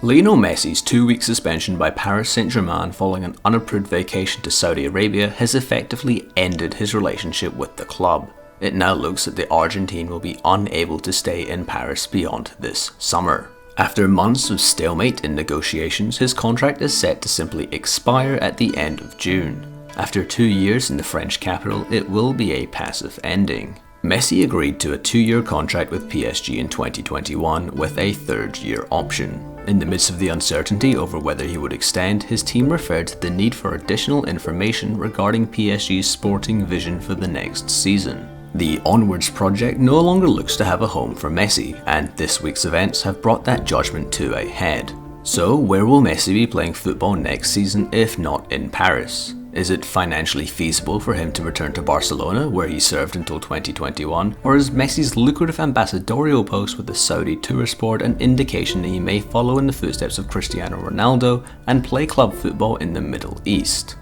Lionel Messi's 2-week suspension by Paris Saint-Germain following an unapproved vacation to Saudi Arabia has effectively ended his relationship with the club. It now looks that the Argentine will be unable to stay in Paris beyond this summer. After months of stalemate in negotiations, his contract is set to simply expire at the end of June. After 2 years in the French capital, it will be a passive ending. Messi agreed to a 2-year contract with PSG in 2021 with a 3rd-year option. In the midst of the uncertainty over whether he would extend, his team referred to the need for additional information regarding PSG's sporting vision for the next season. The Onwards project no longer looks to have a home for Messi, and this week's events have brought that judgment to a head. So where will Messi be playing football next season if not in Paris? Is it financially feasible for him to return to Barcelona, where he served until 2021, or is Messi's lucrative ambassadorial post with the Saudi tourist board an indication that he may follow in the footsteps of Cristiano Ronaldo and play club football in the Middle East?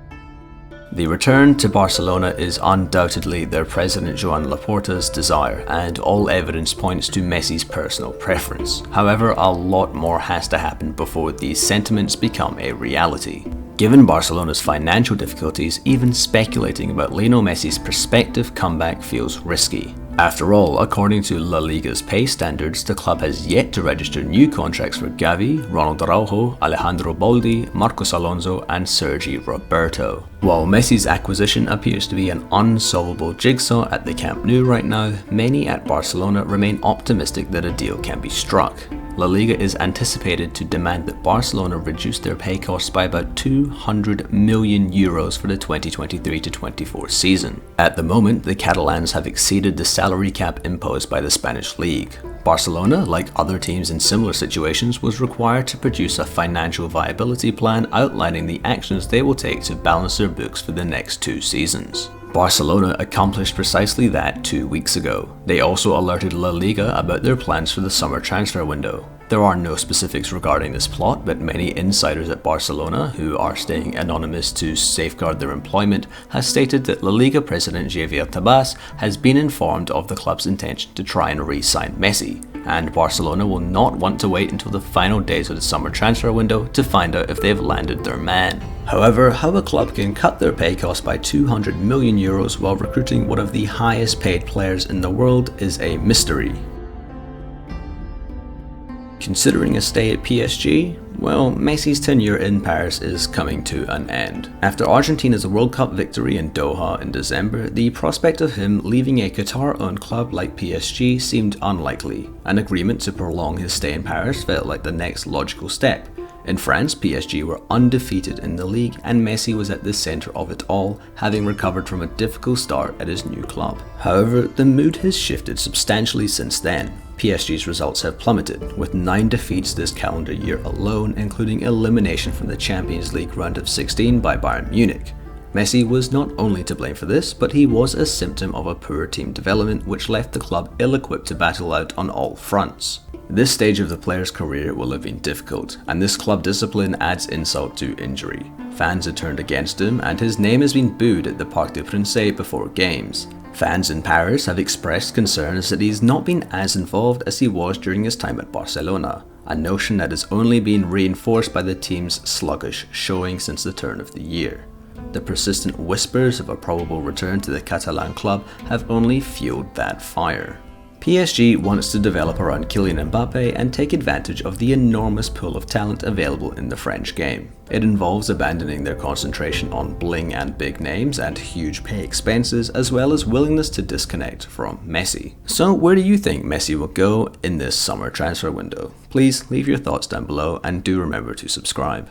The return to Barcelona is undoubtedly their president Joan Laporta's desire, and all evidence points to Messi's personal preference. However, a lot more has to happen before these sentiments become a reality. Given Barcelona's financial difficulties, even speculating about Lionel Messi's prospective comeback feels risky. After all, according to La Liga's pay standards, the club has yet to register new contracts for Gavi, Ronald Araujo, Alejandro Baldi, Marcos Alonso and Sergi Roberto. While Messi's acquisition appears to be an unsolvable jigsaw at the Camp Nou right now, many at Barcelona remain optimistic that a deal can be struck. La Liga is anticipated to demand that Barcelona reduce their pay costs by about €200 million for the 2023-24 season. At the moment, the Catalans have exceeded the salary cap imposed by the Spanish league. Barcelona, like other teams in similar situations, was required to produce a financial viability plan outlining the actions they will take to balance their books for the next 2 seasons. Barcelona accomplished precisely that 2 weeks ago. They also alerted La Liga about their plans for the summer transfer window. There are no specifics regarding this plot, but many insiders at Barcelona, who are staying anonymous to safeguard their employment, have stated that La Liga president Javier Tebas has been informed of the club's intention to try and re-sign Messi, and Barcelona will not want to wait until the final days of the summer transfer window to find out if they have landed their man. However, how a club can cut their pay costs by €200 million while recruiting one of the highest paid players in the world is a mystery. Considering a stay at PSG? Well, Messi's tenure in Paris is coming to an end. After Argentina's World Cup victory in Doha in December, the prospect of him leaving a Qatar-owned club like PSG seemed unlikely. An agreement to prolong his stay in Paris felt like the next logical step. In France, PSG were undefeated in the league, and Messi was at the centre of it all, having recovered from a difficult start at his new club. However, the mood has shifted substantially since then. PSG's results have plummeted, with 9 defeats this calendar year alone, including elimination from the Champions League round of 16 by Bayern Munich. Messi was not only to blame for this, but he was a symptom of a poor team development which left the club ill-equipped to battle out on all fronts. This stage of the player's career will have been difficult, and this club discipline adds insult to injury. Fans had turned against him, and his name has been booed at the Parc des Princes before games. Fans in Paris have expressed concerns that he's not been as involved as he was during his time at Barcelona, a notion that has only been reinforced by the team's sluggish showing since the turn of the year. The persistent whispers of a probable return to the Catalan club have only fueled that fire. PSG wants to develop around Kylian Mbappe and take advantage of the enormous pool of talent available in the French game. It involves abandoning their concentration on bling and big names and huge pay expenses, as well as willingness to disconnect from Messi. So where do you think Messi will go in this summer transfer window? Please leave your thoughts down below and do remember to subscribe.